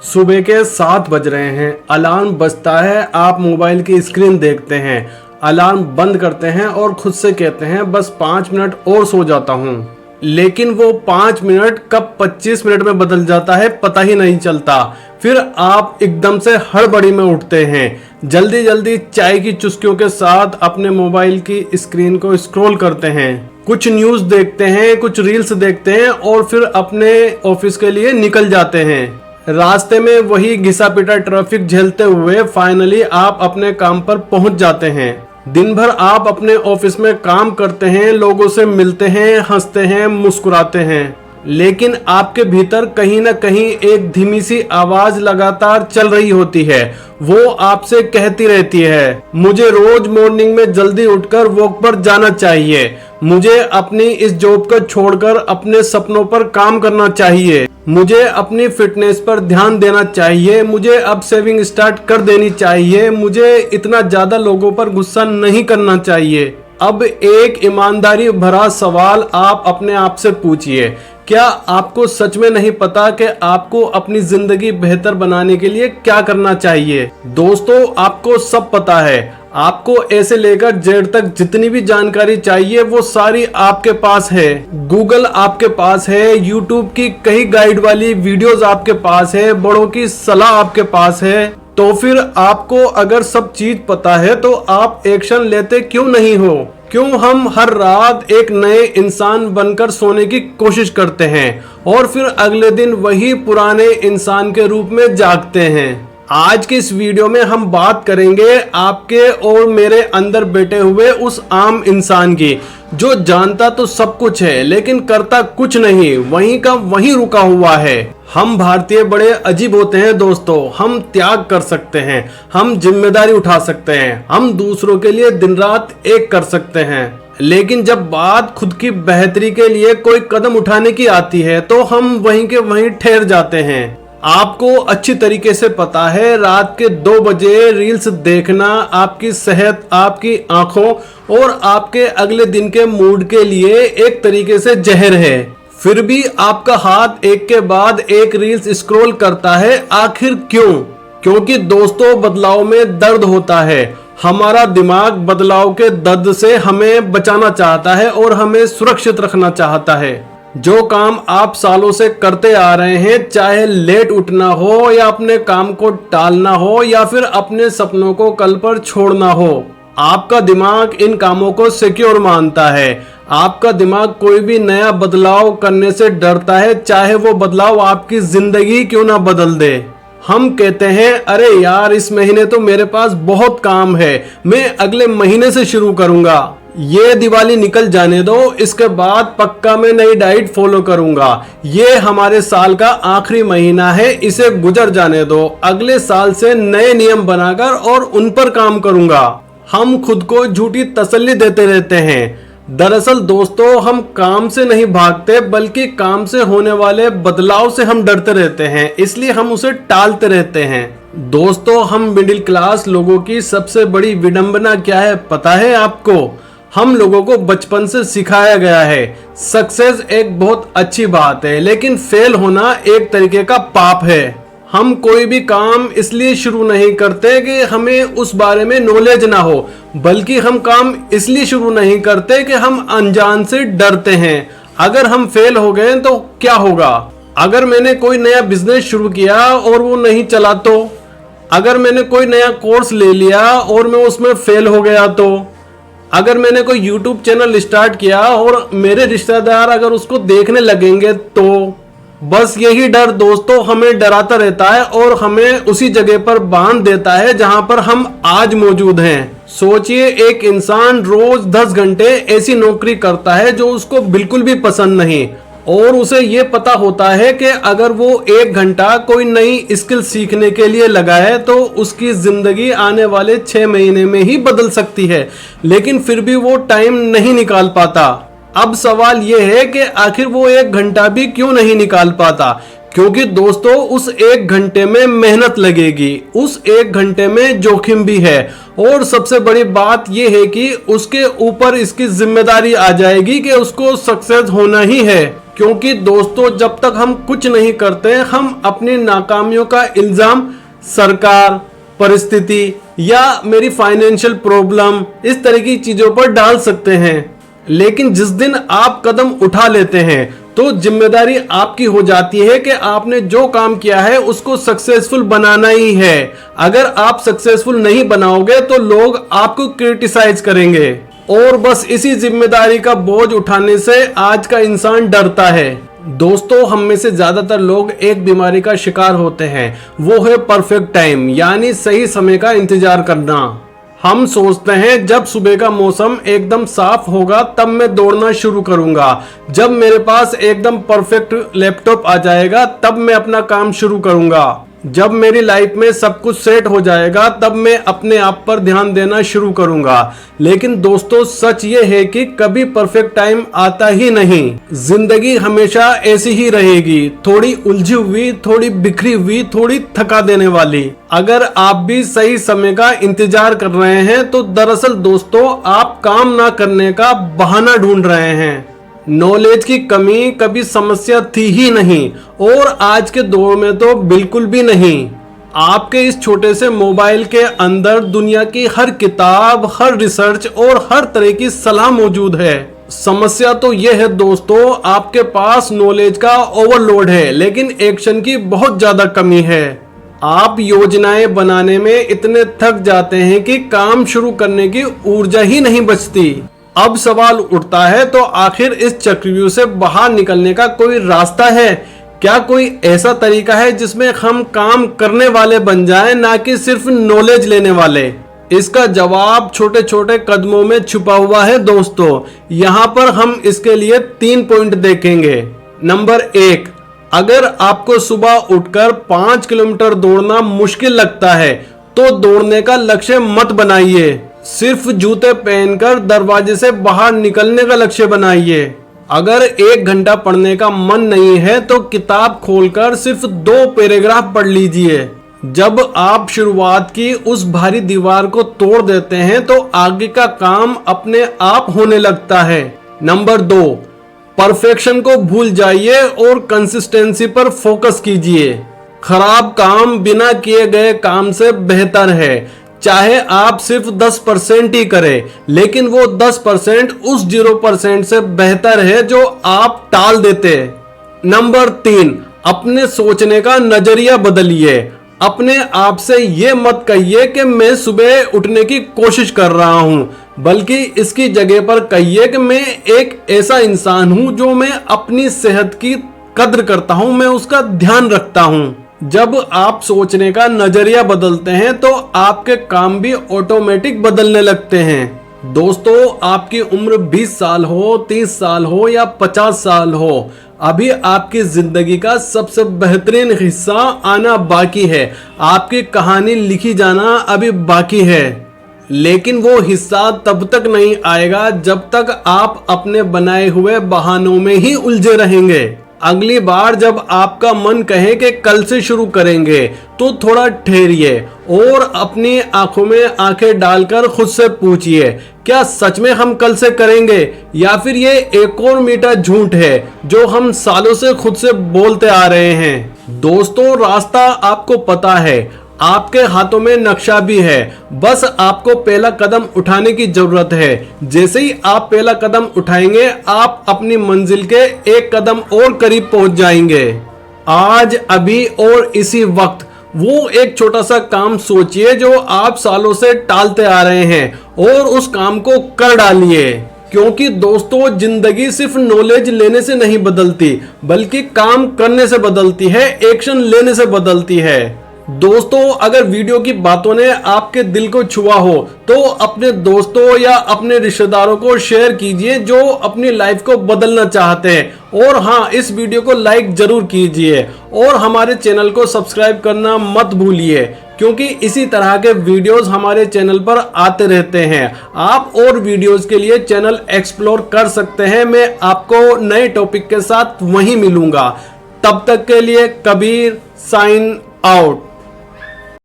सुबह के 7 बज रहे हैं, अलार्म बजता है, आप मोबाइल की स्क्रीन देखते हैं, अलार्म बंद करते हैं और खुद से कहते हैं बस 5 मिनट और सो जाता हूँ। लेकिन वो 5 मिनट कब 25 मिनट में बदल जाता है पता ही नहीं चलता। फिर आप एकदम से हड़बड़ी में उठते हैं, जल्दी जल्दी चाय की चुस्कियों के साथ अपने मोबाइल की स्क्रीन को स्क्रॉल करते हैं, कुछ न्यूज़ देखते हैं, कुछ रील्स देखते हैं और फिर अपने ऑफिस के लिए निकल जाते हैं। रास्ते में वही घिसा पिटा ट्रैफिक झेलते हुए फाइनली आप अपने काम पर पहुंच जाते हैं। दिन भर आप अपने ऑफिस में काम करते हैं, लोगों से मिलते हैं, हंसते हैं, मुस्कुराते हैं, लेकिन आपके भीतर कहीं ना कहीं एक धीमी सी आवाज लगातार चल रही होती है। वो आपसे कहती रहती है, मुझे रोज मॉर्निंग में जल्दी उठकर वॉक पर जाना चाहिए, मुझे अपनी इस जॉब को छोड़कर अपने सपनों पर काम करना चाहिए, मुझे अपनी फिटनेस पर ध्यान देना चाहिए, मुझे अब सेविंग स्टार्ट कर देनी चाहिए, मुझे इतना ज्यादा लोगों पर गुस्सा नहीं करना चाहिए। अब एक ईमानदारी भरा सवाल आप अपने आप से पूछिए, क्या आपको सच में नहीं पता कि आपको अपनी जिंदगी बेहतर बनाने के लिए क्या करना चाहिए? दोस्तों, आपको सब पता है। आपको ए से लेकर जेड तक जितनी भी जानकारी चाहिए वो सारी आपके पास है। गूगल आपके पास है, यूट्यूब की कई गाइड वाली वीडियोस आपके पास है, बड़ों की सलाह आपके पास है। तो फिर आपको अगर सब चीज पता है तो आप एक्शन लेते क्यों नहीं हो? क्यों हम हर रात एक नए इंसान बनकर सोने की कोशिश करते हैं और फिर अगले दिन वही पुराने इंसान के रूप में जागते हैं? आज के इस वीडियो में हम बात करेंगे आपके और मेरे अंदर बैठे हुए उस आम इंसान की, जो जानता तो सब कुछ है लेकिन करता कुछ नहीं, वहीं का वहीं रुका हुआ है। हम भारतीय बड़े अजीब होते हैं दोस्तों। हम त्याग कर सकते हैं, हम जिम्मेदारी उठा सकते हैं, हम दूसरों के लिए दिन रात एक कर सकते हैं, लेकिन जब बात खुद की बेहतरी के लिए कोई कदम उठाने की आती है तो हम वहीं के वहीं ठहर जाते हैं। आपको अच्छी तरीके से पता है रात के 2 बजे रील्स देखना आपकी सेहत, आपकी आंखों और आपके अगले दिन के मूड के लिए एक तरीके से जहर है। फिर भी आपका हाथ एक के बाद एक रील्स स्क्रॉल करता है। आखिर क्यों? क्योंकि दोस्तों, बदलाव में दर्द होता है। हमारा दिमाग बदलाव के दर्द से हमें बचाना चाहता है और हमें सुरक्षित रखना चाहता है। जो काम आप सालों से करते आ रहे हैं, चाहे लेट उठना हो या अपने काम को टालना हो या फिर अपने सपनों को कल पर छोड़ना हो, आपका दिमाग इन कामों को सिक्योर मानता है। आपका दिमाग कोई भी नया बदलाव करने से डरता है, चाहे वो बदलाव आपकी जिंदगी क्यों ना बदल दे। हम कहते हैं, अरे यार, इस महीने तो मेरे पास बहुत काम है, मैं अगले महीने से शुरू करूंगा, ये दिवाली निकल जाने दो, इसके बाद पक्का मैं नई डाइट फॉलो करूंगा, ये हमारे साल का आखिरी महीना है, इसे गुजर जाने दो, अगले साल से नए नियम बनाकर और उन पर काम करूंगा। हम खुद को झूठी तसल्ली देते रहते हैं। दरअसल दोस्तों, हम काम से नहीं भागते बल्कि काम से होने वाले बदलाव से हम डरते रहते हैं, इसलिए हम उसे टालते रहते हैं। दोस्तों, हम मिडिल क्लास लोगों की सबसे बड़ी विडंबना क्या है पता है आपको? हम लोगों को बचपन से सिखाया गया है सक्सेस एक बहुत अच्छी बात है, लेकिन फेल होना एक तरीके का पाप है। हम कोई भी काम इसलिए शुरू नहीं करते कि हमें उस बारे में नॉलेज ना हो, बल्कि हम काम इसलिए शुरू नहीं करते कि हम अनजान से डरते हैं। अगर हम फेल हो गए तो क्या होगा? अगर मैंने कोई नया बिजनेस शुरू किया और वो नहीं चला तो? अगर मैंने कोई नया कोर्स ले लिया और मैं उसमें फेल हो गया तो? अगर मैंने कोई YouTube चैनल स्टार्ट किया और मेरे रिश्तेदार अगर उसको देखने लगेंगे तो? बस यही डर दोस्तों हमें डराता रहता है और हमें उसी जगह पर बांध देता है जहां पर हम आज मौजूद हैं। सोचिए, एक इंसान रोज 10 घंटे ऐसी नौकरी करता है जो उसको बिल्कुल भी पसंद नहीं, और उसे ये पता होता है कि अगर वो 1 घंटा कोई नई स्किल सीखने के लिए लगाए तो उसकी जिंदगी आने वाले 6 महीने में ही बदल सकती है, लेकिन फिर भी वो टाइम नहीं निकाल पाता। अब सवाल ये है कि आखिर वो 1 घंटा भी क्यों नहीं निकाल पाता? क्योंकि दोस्तों, उस 1 घंटे में मेहनत लगेगी, उस 1 घंटे में जोखिम भी है, और सबसे बड़ी बात यह है कि उसके ऊपर इसकी जिम्मेदारी आ जाएगी कि उसको सक्सेस होना ही है। क्योंकि दोस्तों जब तक हम कुछ नहीं करते हम अपनी नाकामियों का इल्जाम सरकार, परिस्थिति या मेरी फाइनेंशियल प्रॉब्लम इस तरह की चीजों पर डाल सकते हैं। लेकिन जिस दिन आप कदम उठा लेते हैं तो जिम्मेदारी आपकी हो जाती है कि आपने जो काम किया है उसको सक्सेसफुल बनाना ही है। अगर आप सक्सेसफुल नहीं बनाओगे तो लोग आपको क्रिटिसाइज करेंगे और बस इसी जिम्मेदारी का बोझ उठाने से आज का इंसान डरता है। दोस्तों हम में से ज्यादातर लोग एक बीमारी का शिकार होते हैं, वो है परफेक्ट टाइम, यानी सही समय का इंतजार करना। हम सोचते हैं जब सुबह का मौसम एकदम साफ होगा तब मैं दौड़ना शुरू करूंगा, जब मेरे पास एकदम परफेक्ट लैपटॉप आ जाएगा तब मैं अपना काम शुरू करूंगा, जब मेरी लाइफ में सब कुछ सेट हो जाएगा तब मैं अपने आप पर ध्यान देना शुरू करूंगा। लेकिन दोस्तों सच ये है कि कभी परफेक्ट टाइम आता ही नहीं। जिंदगी हमेशा ऐसी ही रहेगी, थोड़ी उलझी हुई, थोड़ी बिखरी हुई, थोड़ी थका देने वाली। अगर आप भी सही समय का इंतजार कर रहे हैं तो दरअसल दोस्तों आप काम ना करने का बहाना ढूंढ रहे हैं। नॉलेज की कमी कभी समस्या थी ही नहीं और आज के दौर में तो बिल्कुल भी नहीं। आपके इस छोटे से मोबाइल के अंदर दुनिया की हर किताब, हर रिसर्च और हर तरह की सलाह मौजूद है। समस्या तो यह है दोस्तों आपके पास नॉलेज का ओवरलोड है लेकिन एक्शन की बहुत ज्यादा कमी है। आप योजनाएं बनाने में इतने थक जाते हैं कि काम शुरू करने की ऊर्जा ही नहीं बचती। अब सवाल उठता है तो आखिर इस चक्रव्यूह से बाहर निकलने का कोई रास्ता है? क्या कोई ऐसा तरीका है जिसमें हम काम करने वाले बन जाएं, ना कि सिर्फ नॉलेज लेने वाले? इसका जवाब छोटे छोटे कदमों में छुपा हुआ है दोस्तों। यहाँ पर हम इसके लिए 3 पॉइंट देखेंगे। नंबर 1, अगर आपको सुबह उठकर 5 किलोमीटर दौड़ना मुश्किल लगता है तो दौड़ने का लक्ष्य मत बनाइए, सिर्फ जूते पहनकर दरवाजे से बाहर निकलने का लक्ष्य बनाइए। अगर 1 घंटा पढ़ने का मन नहीं है तो किताब खोलकर सिर्फ 2 पैराग्राफ पढ़ लीजिए। जब आप शुरुआत की उस भारी दीवार को तोड़ देते हैं तो आगे का काम अपने आप होने लगता है। नंबर 2, परफेक्शन को भूल जाइए और कंसिस्टेंसी पर फोकस कीजिए। खराब काम बिना किए गए काम से बेहतर है। चाहे आप सिर्फ 10% ही करें लेकिन वो 10% उस 0% से बेहतर है जो आप टाल देते। नंबर 3, अपने सोचने का नजरिया बदलिए। अपने आप से ये मत कहिए कि मैं सुबह उठने की कोशिश कर रहा हूं, बल्कि इसकी जगह पर कहिए कि मैं एक ऐसा इंसान हूं जो मैं अपनी सेहत की कद्र करता हूं, मैं उसका ध्यान रखता हूं। जब आप सोचने का नजरिया बदलते हैं तो आपके काम भी ऑटोमेटिक बदलने लगते हैं। दोस्तों आपकी उम्र 20 साल हो, 30 साल हो या 50 साल हो, अभी आपकी जिंदगी का सबसे बेहतरीन हिस्सा आना बाकी है। आपकी कहानी लिखी जाना अभी बाकी है, लेकिन वो हिस्सा तब तक नहीं आएगा जब तक आप अपने बनाए हुए बहानों में ही उलझे रहेंगे। अगली बार जब आपका मन कहे कि कल से शुरू करेंगे तो थोड़ा ठहरिए और अपनी आंखों में आंखें डालकर खुद से पूछिए, क्या सच में हम कल से करेंगे या फिर ये एक और मीठा झूठ है जो हम सालों से खुद से बोलते आ रहे हैं। दोस्तों रास्ता आपको पता है, आपके हाथों में नक्शा भी है, बस आपको पहला कदम उठाने की जरूरत है। जैसे ही आप पहला कदम उठाएंगे आप अपनी मंजिल के एक कदम और करीब पहुंच जाएंगे। आज, अभी और इसी वक्त वो एक छोटा सा काम सोचिए जो आप सालों से टालते आ रहे हैं और उस काम को कर डालिए। क्योंकि दोस्तों जिंदगी सिर्फ नॉलेज लेने से नहीं बदलती बल्कि काम करने से बदलती है, एक्शन लेने से बदलती है। दोस्तों अगर वीडियो की बातों ने आपके दिल को छुआ हो तो अपने दोस्तों या अपने रिश्तेदारों को शेयर कीजिए जो अपनी लाइफ को बदलना चाहते हैं। और हाँ, इस वीडियो को लाइक जरूर कीजिए और हमारे चैनल को सब्सक्राइब करना मत भूलिए, क्योंकि इसी तरह के वीडियोस हमारे चैनल पर आते रहते हैं। आप और वीडियोस के लिए चैनल एक्सप्लोर कर सकते हैं। मैं आपको नए टॉपिक के साथ वहीं मिलूंगा। तब तक के लिए कबीर साइन आउट।